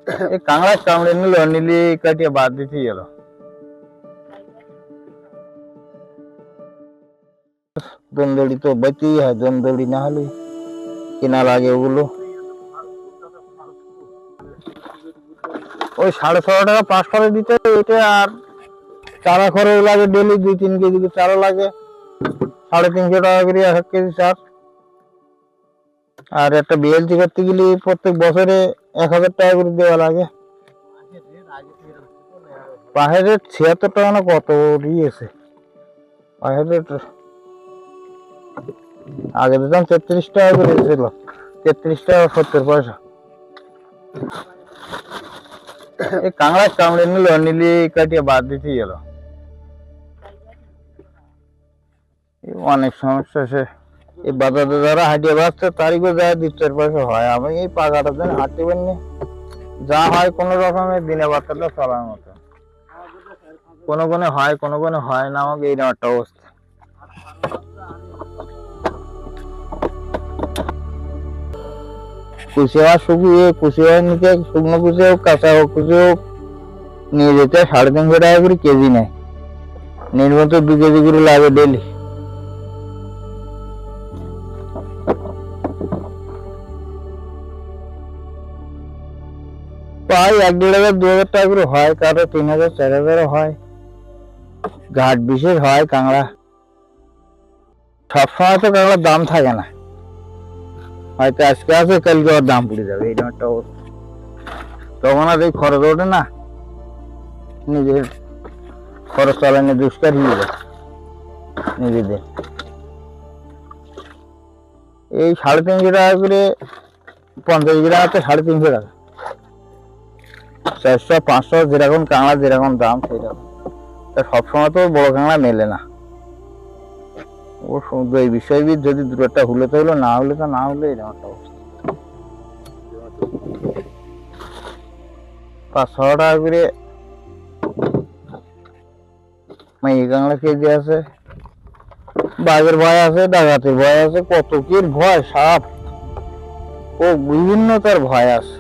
এই কাঁকড়া কামড়ে নিল, নিলি কাটিয়ে বাদ দিতে গেল। দন্দড়ি তো বইতেই হয়, দন্দড়ি না হলে কেনা লাগে ওগুলো। ওই 6.5 টাকা 5 করে দিতে এটা। আর চারা খরচ লাগে ডেলি 2-3 কেজি চারা লাগে, 350 টাকা করে 1 কেজি চার। আর একটা বিএলসি করতে গেলে প্রত্যেক বছরে 1000 টাকা করে দেওয়া লাগে। পাহের রেট 76 টাকা না কত দিয়েছে পাহের রেট। আগে দিতাম 33 টাকা করে ছিল, 33 টাকা 70 পয়সা। এই কাঁকড়া কামড়ে নিল, নিলি কাটিয়ে বাদ দিতে গেল। অনেক সমস্যা। সে এই বাজারে যারা হাঁটিয়ে বাঁচছে তারিখও যায় 2-4 পয়সা হয়। আমি এই পাকাটার জন্য হাঁটতে পারিনি, যা হয় কোনো রকমের দিনে বাচ্চাটা চলার মতো। কোনো কোনো হয়, কোনো কোনো হয় না। আমাকে এই একটা অবস্থা। কুচিয়া শুকিয়ে, কুচিয়া নিতে শুকনো কুচি হোক কাঁচা হোক কুচি হোক নিয়ে যেতে 350 টাকা করে কেজি নেয়। নির্মত 2 কেজি করে লাগে ডেলি। প্রায় 1,500-2,000 টাকা করে হয়, কারো 3,000-4,000 হয়। ঘাট বিশেষ হয় কাঁকড়া। সবসময় তো কাঁকড়ার দাম থাকে না, হয়তো আজকে আছে কালকে ওর দাম পড়ে যাবে, এইরকম একটা অবস্থা। তখন আর এই খরচ ওঠে না, নিজের খরচ চালানো দুষ্কার হয়ে যায় নিজেদের। এই 350 টাকা করে 50 গ্রাম আছে 350 টাকা, 400-500 যেরকম কাঁকড়া যেরকম দাম সেরকম। সবসময় তো বড় কাঁকড়া মেলে না। ও সমুদ্র এই বিষয়বিদ, যদি 2-1টা হলে তো হলো, না হলে তো না হলে এরকম একটা অবস্থা। 500 টাকা করে মাইয়ে কাঁকড়া কেজি আছে। বাঘের ভয় আছে, ডাকাতের ভয় আছে, কত কি ভয়, সাপ ও বিভিন্ন তার ভয় আছে।